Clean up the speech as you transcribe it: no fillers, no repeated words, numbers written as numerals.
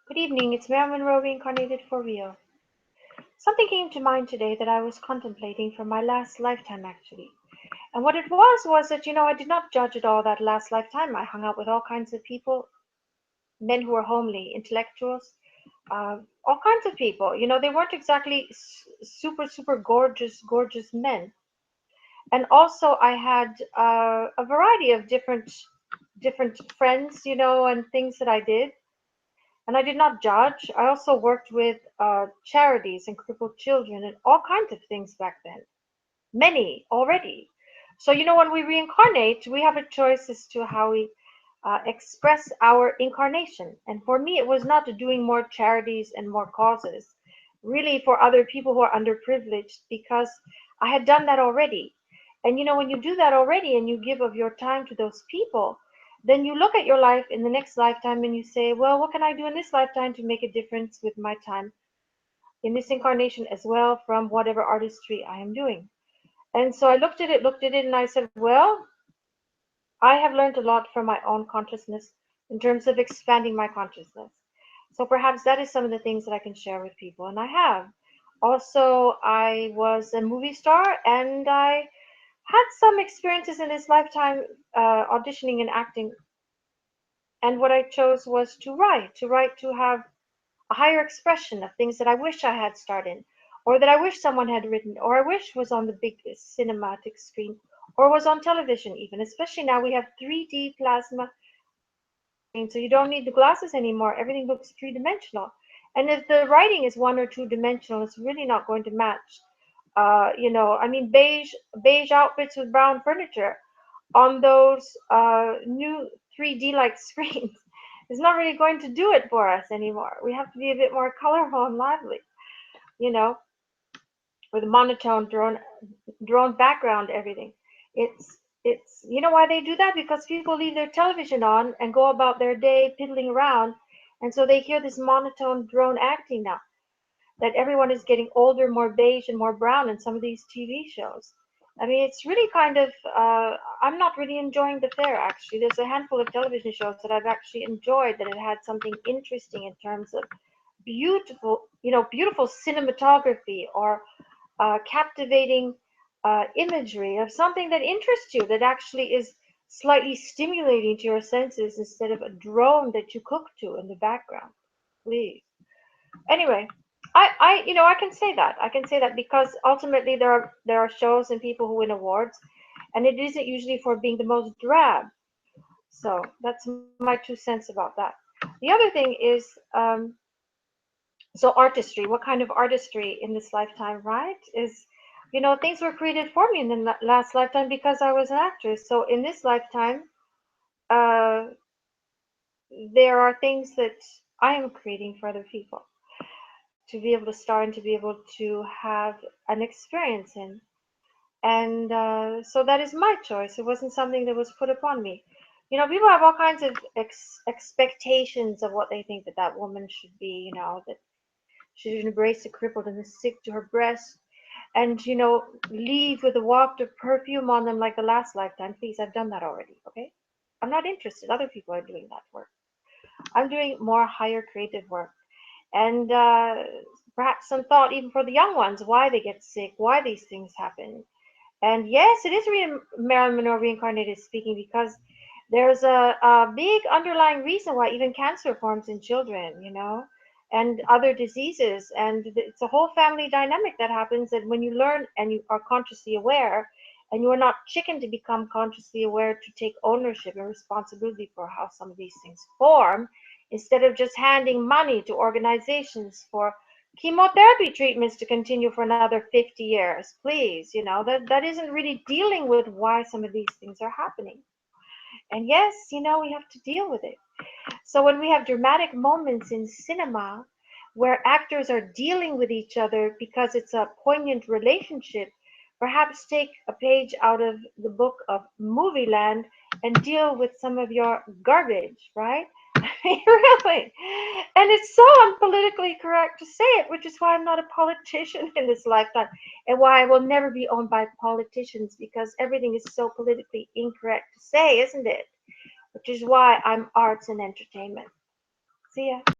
Good evening, it's Marilyn Monroe reincarnated for real. Something came to mind today that I was contemplating from my last lifetime actually. And what it was that, I did not judge at all that last lifetime. I hung out with all kinds of people, men who were homely, intellectuals, all kinds of people. They weren't exactly super gorgeous men. And also I had a variety of different friends, and things that I did. And I did not judge. I also worked with charities and crippled children and all kinds of things back then. Many already. So, when we reincarnate, we have a choice as to how we express our incarnation. And for me, it was not doing more charities and more causes, really for other people who are underprivileged, because I had done that already. And when you do that already and you give of your time to those people, then you look at your life in the next lifetime and you say, well, what can I do in this lifetime to make a difference with my time in this incarnation as well from whatever artistry I am doing? And so I looked at it, and I said, well, I have learned a lot from my own consciousness in terms of expanding my consciousness. So perhaps that is some of the things that I can share with people, and I have. Also, I was a movie star, and I had some experiences in this lifetime auditioning and acting. And what I chose was to write, to have a higher expression of things that I wish I had started, or that I wish someone had written, or I wish was on the big cinematic screen, or was on television even. Especially now we have 3D plasma screen, so you don't need the glasses anymore. Everything looks three-dimensional. And if the writing is one or two-dimensional, it's really not going to match. I mean, beige outfits with brown furniture on those new 3D like screens is not really going to do it for us anymore. We have to be a bit more colorful and lively, you know, with a monotone drone background, everything. It's why they do that? Because people leave their television on and go about their day piddling around, and so they hear this monotone drone acting now. That everyone is getting older, more beige and more brown in some of these TV shows. I mean, it's really kind of, I'm not really enjoying the fare actually. There's a handful of television shows that I've actually enjoyed that have had something interesting in terms of beautiful cinematography or captivating imagery of something that interests you, that actually is slightly stimulating to your senses instead of a drone that you cook to in the background. Please. Anyway, I can say that. I can say that because ultimately there are shows and people who win awards, and it isn't usually for being the most drab. So that's my 2 cents about that. The other thing is, so artistry. What kind of artistry in this lifetime, right? Is things were created for me in the last lifetime because I was an actress. So in this lifetime, uh, there are things that I am creating for other people to be able to start and to be able to have an experience in. And so that is my choice. It wasn't something that was put upon me. People have all kinds of expectations of what they think that that woman should be, that she should embrace the crippled and the sick to her breast and, leave with a waft of perfume on them like the last lifetime. Please, I've done that already, okay? I'm not interested. Other people are doing that work. I'm doing more higher creative work. And perhaps some thought even for the young ones, why they get sick, why these things happen. And yes, it is Marilyn Monroe reincarnated speaking, because there's a big underlying reason why even cancer forms in children, and other diseases. And it's a whole family dynamic that happens. And when you learn and you are consciously aware, and you are not chicken to become consciously aware to take ownership and responsibility for how some of these things form, instead of just handing money to organizations for chemotherapy treatments to continue for another 50 years. Please, that isn't really dealing with why some of these things are happening. And yes, we have to deal with it. So when we have dramatic moments in cinema where actors are dealing with each other because it's a poignant relationship, perhaps take a page out of the book of Movie Land and deal with some of your garbage, right? Really. And it's so unpolitically correct to say it, which is why I'm not a politician in this lifetime, and why I will never be owned by politicians, because everything is so politically incorrect to say, isn't it? Which is why I'm arts and entertainment. See ya.